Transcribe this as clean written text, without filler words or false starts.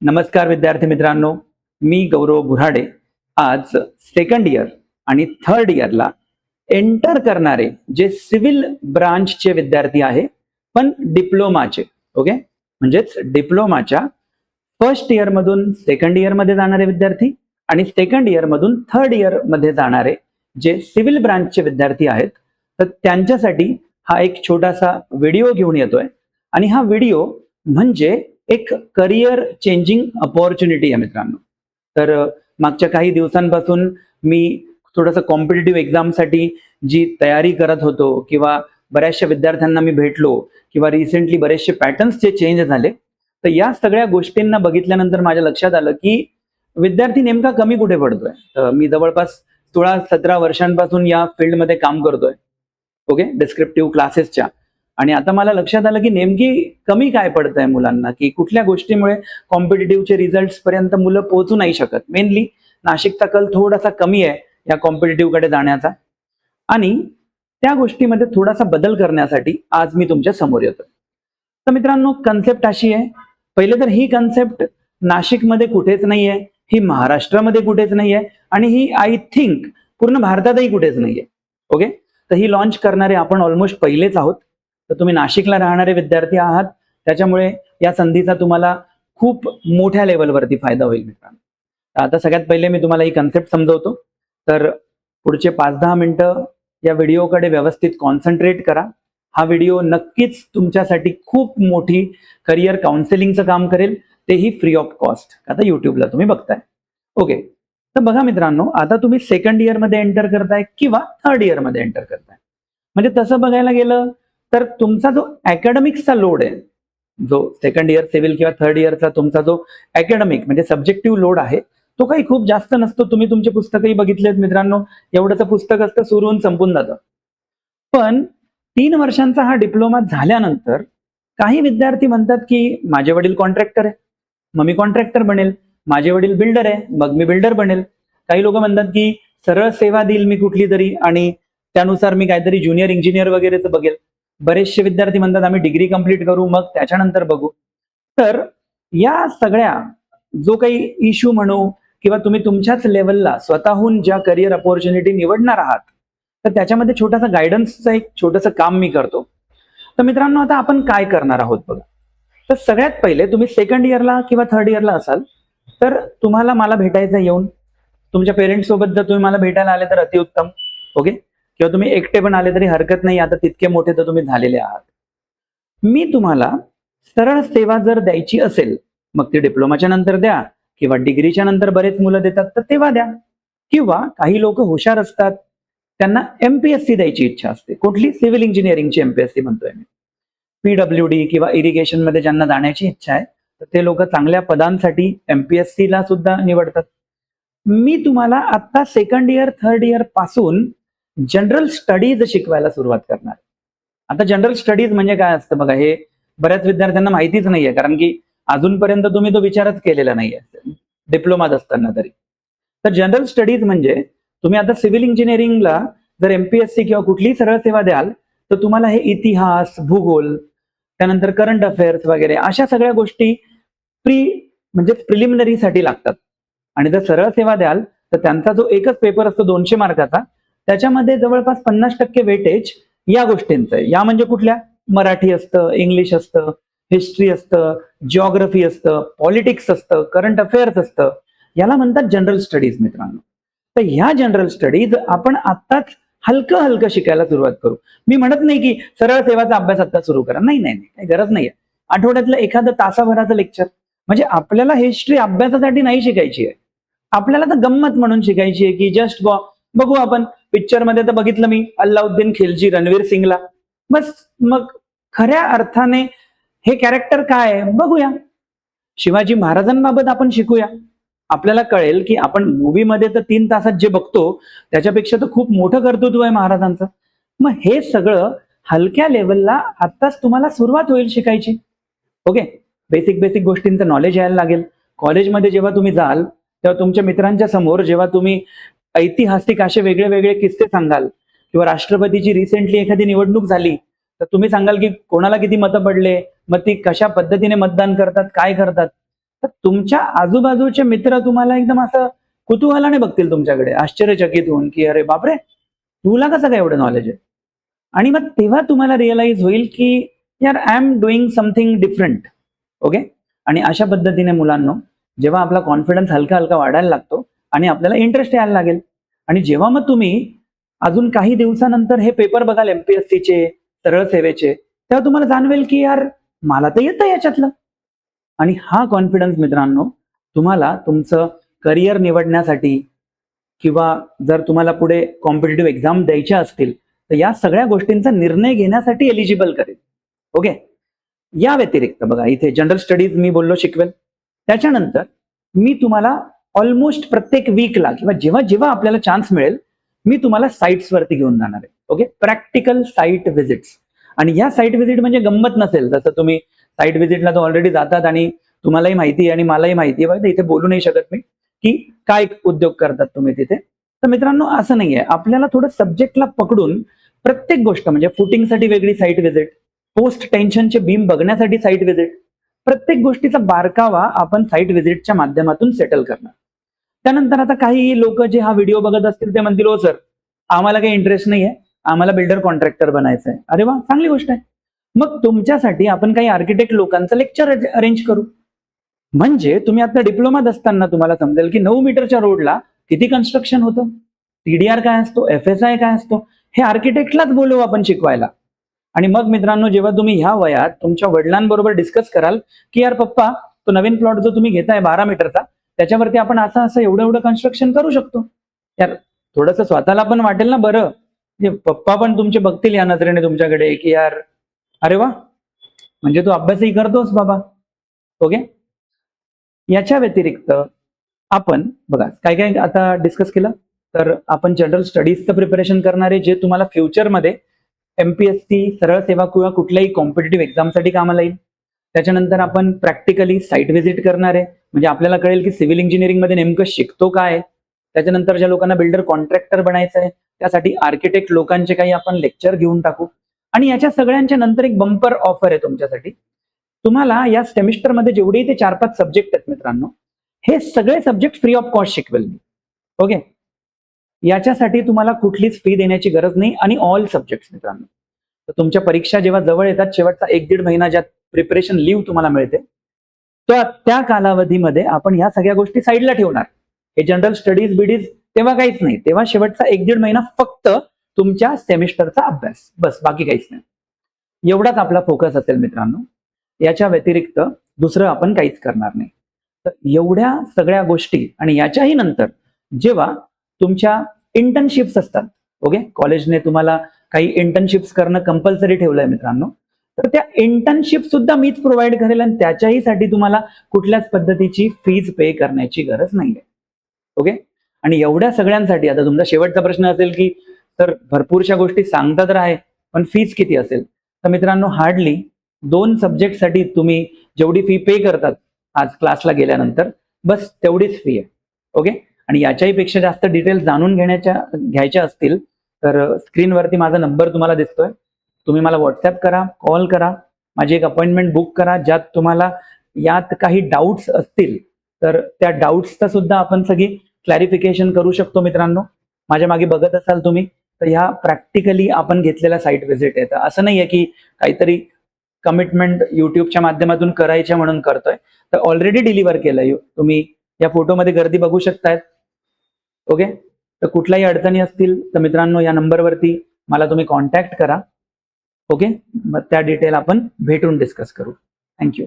नमस्कार विद्यार्थी मित्रांनो, मी गौरव बुऱ्हाडे. आज सेकंड इयर आणि थर्ड इयरला एंटर करणारे जे सिव्हिल ब्रांचचे विद्यार्थी आहे, पण डिप्लोमाचे, ओके, म्हणजेच डिप्लोमाच्या फर्स्ट इयर मधून सेकंड इयर मध्ये जाणारे विद्यार्थी आणि सेकंड इयर मधून थर्ड इयर मध्ये जाणारे जे सिव्हिल ब्रांचचे विद्यार्थी आहेत, तर त्यांच्यासाठी हा एक छोटासा व्हिडिओ घेऊन येतोय. आणि हा व्हिडिओ म्हणजे एक करिअर चेंजिंग अपॉर्च्युनिटी आहे मित्रांनो. तर मागच्या काही दिवसांपासून मी थोडंसं कॉम्पिटिटिव्ह एक्झामसाठी जी तयारी करत होतो किंवा बऱ्याचशा विद्यार्थ्यांना मी भेटलो किंवा रिसेंटली बरेचसे पॅटर्न्स जे चेंज झाले, तर या सगळ्या गोष्टींना बघितल्यानंतर माझ्या लक्षात आलं की विद्यार्थी नेमका कमी कुठे पडतोय. तर मी जवळपास 16-17 वर्षांपासून या फील्डमध्ये काम करतोय, ओके, डिस्क्रिप्टिव्ह क्लासेसच्या. आणि आता मला लक्षात आलं की नेमकी कमी काय पडतंय मुलांना, की कुठल्या गोष्टीमुळे कॉम्पिटिटिव्हचे रिझल्ट्स पर्यंत मुलं पोहोचू नाही शकत. मेनली नाशिकचा कल थोडासा कमी आहे या कॉम्पिटिटिव्ह कडे जाण्याचा, आणि त्या गोष्टीमध्ये थोडासा बदल करण्यासाठी आज मी तुमच्या समोर येतोय. तर मित्रांनो, कन्सेप्ट अशी आहे, पहिले तर ही कन्सेप्ट नाशिकमध्ये कुठेच नाहीये, ही महाराष्ट्रामध्ये कुठेच नाहीये, आणि ही आय थिंक पूर्ण भारतातही कुठेच नाहीये, ओके. तर ही लॉन्च करणारे आपण ऑलमोस्ट पहिलेच आहोत. तर तुम्ही नाशिकला राहणारे विद्यार्थी आहात, त्याच्यामुळे या संधीचा तुम्हाला खूप मोठ्या लेवलवरती फायदा होईल मित्रांनो. आता सगळ्यात पहिले मी तुम्हाला ही कन्सेप्ट समजवतो. तर पुढचे 5-10 मिनिटं या व्हिडिओकडे व्यवस्थित कॉन्सन्ट्रेट करा. हा व्हिडिओ नक्कीच तुमच्यासाठी खूप मोठी करिअर काउन्सिलिंगचं काम करेल, तेही फ्री ऑफ कॉस्ट. आता युट्यूबला तुम्ही बघताय, ओके. तर बघा मित्रांनो, आता तुम्ही सेकंड इयर मध्ये एंटर करताय किंवा थर्ड इयर मध्ये एंटर करताय, म्हणजे तसं बघायला गेलं तर तुमचा जो अकॅडमिक्सचा लोड आहे, जो सेकंड इयर सिव्हिल किंवा थर्ड इयरचा तुमचा जो अकॅडमिक म्हणजे सब्जेक्टिव्ह लोड आहे, तो काही खूप जास्त नसतो. तुम्ही तुमचे पुस्तकही बघितलेत मित्रांनो, एवढंच पुस्तक असतं, सुरू होऊन संपून जातं. पण 3 वर्षांचा हा डिप्लोमा झाल्यानंतर काही विद्यार्थी म्हणतात की माझे वडील कॉन्ट्रॅक्टर आहे, मग मी कॉन्ट्रॅक्टर बनेल. माझे वडील बिल्डर आहे, मग मी बिल्डर बनेल. काही लोक म्हणतात की सरळ सेवा देईल मी कुठली तरी, आणि त्यानुसार मी काहीतरी ज्युनियर इंजिनियर वगैरेच बघेल. बरेचसे विद्यार्थी म्हणतात आम्ही डिग्री कंप्लीट करू, मग त्याच्यानंतर बघू. तर या सगळ्या जो काही इश्यू म्हणू किंवा तुम्ही तुमच्याच लेवलला स्वतःहून ज्या करिअर अपॉर्च्युनिटी निवडणार आहात, तर त्याच्यामध्ये छोटासा गायडन्सचं एक छोटंसं काम मी करतो. तर मित्रांनो, आता आपण काय करणार आहोत बघा. तर सगळ्यात पहिले तुम्ही सेकंड इयरला किंवा थर्ड इयरला असाल, तर तुम्हाला मला भेटायचं येऊन. तुमच्या पेरेंट्स सोबत जर तुम्ही मला भेटायला आले तर अतिउत्तम, ओके. किंवा तुम्ही एकटे पण आले तरी हरकत नाही, आता तितके मोठे तर तुम्ही झालेले आहात. मी तुम्हाला सरळ सेवा जर द्यायची असेल, मग ती डिप्लोमाच्या नंतर द्या किंवा डिग्रीच्या नंतर बरेच मुलं देतात तर तेव्हा द्या. किंवा काही लोक हुशार असतात, त्यांना एमपीएससी द्यायची इच्छा असते. कुठली? सिव्हिल इंजिनिअरिंगची एमपीएससी म्हणतोय मी. पीडब्ल्यूडी किंवा इरिगेशन मध्ये ज्यांना जाण्याची इच्छा आहे, तर ते लोक चांगल्या पदांसाठी एमपीएससी ला सुद्धा निवडतात. मी तुम्हाला आता सेकंड इयर थर्ड इयर पासून जनरल स्टडीज शिकवायला सुरुवात करणार. आता जनरल स्टडीज म्हणजे काय असतं बघा, हे बऱ्याच विद्यार्थ्यांना माहितीच नाहीये, कारण की अजूनपर्यंत तुम्ही तो विचारच केलेला नाहीये डिप्लोमात असताना तरी. तर जनरल स्टडीज म्हणजे तुम्ही आता सिव्हिल इंजिनिअरिंगला जर एमपीएससी किंवा कुठलीही सरळ सेवा द्याल, तर तुम्हाला हे इतिहास, भूगोल, त्यानंतर करंट अफेअर्स वगैरे अशा सगळ्या गोष्टी म्हणजे प्रिलिमिनरीसाठी लागतात. आणि जर सरळ सेवा द्याल तर त्यांचा जो एकच पेपर असतो 200 मार्काचा, त्याच्यामध्ये जवळपास 50% वेटेज या गोष्टींचं आहे. या म्हणजे कुठल्या? मराठी असतं, इंग्लिश असतं, हिस्ट्री असतं, जिओग्राफी असतं, पॉलिटिक्स असतं, करंट अफेअर्स असतं. याला म्हणतात जनरल स्टडीज मित्रांनो. तर ह्या जनरल स्टडीज आपण आत्ताच हलकं हलकं शिकायला सुरुवात करू. मी म्हणत नाही की सरळ सेवाचा अभ्यास आता सुरू करा, नाही नाही, काही गरज नाहीये. आठवड्यातलं एखादं तासाभराचं लेक्चर, म्हणजे आपल्याला हिस्ट्री अभ्यासासाठी नाही शिकायची आहे, आपल्याला तर गंमत म्हणून शिकायची आहे, की जस्ट बघू आपण पिक्चर मध्ये तर बघितलं मी अल्लाउद्दीन खिलजी रणवीर सिंगला, बस मग खऱ्या अर्थाने हे कॅरेक्टर काय आहे बघूया. शिवाजी महाराजांबाबत आपण शिकूया. आपल्याला कळेल की आपण मूवी मध्ये तर 3 तासात जे बघतो त्याच्यापेक्षा तर खूप मोठं कर्तृत्व आहे महाराजांचं. मग हे सगळं हलक्या लेवलला आत्ताच तुम्हाला सुरुवात होईल शिकायची, ओके. बेसिक गोष्टींचं नॉलेज यायला लागेल. कॉलेजमध्ये जेव्हा तुम्ही जाल तेव्हा तुमच्या मित्रांच्या समोर जेव्हा तुम्ही ऐतिहासिक असे वेगळे वेगळे किस्से सांगाल, किंवा राष्ट्रपतीची रिसेंटली एखादी निवडणूक झाली तर तुम्ही सांगाल की कोणाला किती मतं पडले, मग ती कशा पद्धतीने मतदान करतात, काय करतात, तर तुमच्या आजूबाजूचे मित्र तुम्हाला एकदम असं कुतूहलाने बघतील तुमच्याकडे, आश्चर्यचकित होऊन, की अरे बापरे, तुला कसं काय एवढं नॉलेज आहे. आणि मग तेव्हा तुम्हाला रिअलाइज होईल की यार I am doing something different. Okay. आणि अशा पद्धतीने मुलांनो, जेव्हा आपला कॉन्फिडन्स हलका हलका वाढायला लागतो आणि आपल्याला इंटरेस्ट यायला लागेल, आणि जेव्हा मग तुम्ही अजून काही दिवसानंतर हे पेपर बघाल एमपीएससीचे, सरळ सेवेचे, तेव्हा तुम्हाला जाणवेल की यार मला तर येतं याच्यातलं. आणि हा कॉन्फिडन्स मित्रांनो तुम्हाला तुमचं करिअर निवडण्यासाठी किंवा जर तुम्हाला पुढे कॉम्पिटिटिव्ह एक्झाम द्यायच्या असतील तर या सगळ्या गोष्टींचा निर्णय घेण्यासाठी एलिजिबल करेल. ओके. या व्यतिरिक्त बघा इथे जनरल स्टडीज मी बोललो शिकवेल. त्याच्यानंतर मी तुम्हाला ऑलमोस्ट प्रत्येक वीकला किंवा जेव्हा जेव्हा आपल्याला चान्स मिळेल मी तुम्हाला साईट्स वरती घेऊन जाणार आहे. ओके. Practical site visits. आणि या साईट व्हिजिट म्हणजे गंमत नसेल, जसं तुम्ही साईट व्हिजिटला तर ऑलरेडी जातात आणि तुम्हालाही माहिती आहे आणि मलाही माहिती आहे, इथे बोलू नाही शकत मी की काय उद्योग करतात तुम्ही तिथे. तर मित्रांनो असं नाहीये, आपल्याला थोडं सब्जेक्टला पकडून प्रत्येक गोष्ट म्हणजे फुटिंगसाठी वेगळी साईट व्हिजिट, पोस्ट टेन्शनचे बीम बघण्यासाठी साईट व्हिजिट, प्रत्येक गोष्टीचा बारकावा आपण साईट व्हिजिटच्या माध्यमातून सेटल करणार. त्यानंतर आता काही लोक जे हा व्हिडिओ बघत असतील ते म्हणतील, हो सर आम्हाला काही इंटरेस्ट नाहीये, आम्हाला बिल्डर कॉन्ट्रॅक्टर बनायचं आहे. अरे वा, चांगली गोष्ट आहे. मग तुमच्यासाठी आपण काही आर्किटेक्ट लोकांचं लेक्चर अरेंज करू. म्हणजे तुम्ही आता डिप्लोमात असताना तुम्हाला समजेल की 9 मीटरच्या रोडला किती कन्स्ट्रक्शन होतं, टीडीआर काय असतो, FSI काय असतो, हे आर्किटेक्टलाच बोलवू आपण शिकवायला. आणि मग मित्रांनो जेव्हा तुम्ही ह्या वयात तुमच्या वडिलांबरोबर डिस्कस कराल की यार पप्पा, तो नवीन प्लॉट जो तुम्ही घेताय 12 मीटरचा, त्याच्यावरती आपण असं असं एवढं एवढं कन्स्ट्रक्शन करू शकतो, यार थोडंसं स्वतःला पण वाटेल ना बरं. पप्पा पण तुमचे बघतील या नजरेने तुमच्याकडे की यार अरे वा, म्हणजे तू अभ्यासही करतोस बाबा. ओके. याच्या व्यतिरिक्त आपण बघा काय काय आता डिस्कस केलं, तर आपण जनरल स्टडीजचं प्रिपरेशन करणारे जे तुम्हाला फ्युचरमध्ये एमपीएससी, सरळ सेवा किंवा कुठल्याही कॉम्पिटेटिव्ह एक्झामसाठी कामाला येईल. त्याच्यानंतर आपण प्रॅक्टिकली साईट व्हिजिट करणार आहे, म्हणजे आपल्याला कळेल की सिव्हिल इंजिनिअरिंग मध्ये नेमकं शिकतो काय. त्याच्यानंतर ज्या लोकांना बिल्डर कॉन्ट्रॅक्टर बनायचं आहे त्यासाठी आर्किटेक्ट लोकांचे काही आपण लेक्चर घेऊन टाकू. आणि याच्या सगळ्यांच्या नंतर एक बंपर ऑफर आहे तुमच्यासाठी. तुम्हाला या सेमिस्टरमध्ये जेवढेही ते 4-5 सब्जेक्ट आहेत मित्रांनो, हे सगळे सब्जेक्ट फ्री ऑफ कॉस्ट शिकवेल मी. ओके. याच्यासाठी तुम्हाला कुठलीच फी देण्याची गरज नाही आणि ऑल सब्जेक्ट मित्रांनो. तर तुमच्या परीक्षा जेव्हा जवळ येतात, शेवटचा 1-1.5 महिना ज्यात प्रिपरेशन लीव्ह तुम्हाला मिळते, तर त्या कालावधीमध्ये आपण ह्या सगळ्या गोष्टी साईडला ठेवणार. हे जनरल स्टडीज बिडीज तेव्हा काहीच नाही, तेव्हा शेवटचा 1-1.5 महिना फक्त तुमच्या सेमिस्टरचा अभ्यास, बस, बाकी काहीच नाही. एवढाच आपला फोकस असेल मित्रांनो. याच्या व्यतिरिक्त दुसरं आपण काहीच करणार नाही. तर एवढ्या सगळ्या गोष्टी आणि याच्याही नंतर जेव्हा तुमच्या इंटर्नशिप्स असतात, ओके, कॉलेजने तुम्हाला काही इंटर्नशिप्स करणं कंपल्सरी ठेवलंय मित्रांनो, तर त्या इंटर्नशिप सुद्धा मीच प्रोव्हाइड करेल आणि त्याच्याहीसाठी तुम्हाला कुठल्याच पद्धतीची फीज पे करण्याची गरज नाहीये. ओके. आणि एवढ्या सगळ्यांसाठी आता तुमचा शेवटचा प्रश्न असेल की तर भरपूरशा गोष्टी सांगता तर आहे पण फीज किती असेल. तर मित्रांनो हार्डली 2 सब्जेक्टसाठी तुम्ही जेवढी फी पे करतात आज क्लासला गेल्यानंतर, बस तेवढीच फी आहे. ओके. आणि याच्याही पेक्षा जास्त डिटेल्स जाणून घ्यायच्या असतील तर स्क्रीनवरती माझा नंबर तुम्हाला दिसतोय, तुम्ही मला व्हॉट्सअप करा, कॉल करा, माझी एक अपॉइंटमेंट बुक करा. ज्यात तुम्हाला यात काही डाऊट्स असतील तर त्या डाऊट्सचा सुद्धा आपण सगळी क्लॅरिफिकेशन करू शकतो मित्रांनो. माझ्या मागे बघत असाल तुम्ही तर ह्या प्रॅक्टिकली आपण घेतलेल्या साईट व्हिजिट आहे. तर असं नाहीये की काहीतरी कमिटमेंट युट्यूबच्या माध्यमातून करायच्या म्हणून करतोय, तर ऑलरेडी डिलिव्हर केलंय. तुम्ही या फोटोमध्ये गर्दी बघू शकतायत. ओके. तर कुठल्याही अडचणी असतील तर मित्रांनो या नंबरवरती मला तुम्ही कॉन्टॅक्ट करा. ओके. मग त्या डिटेल आपण भेटून डिस्कस करू. थँक्यू.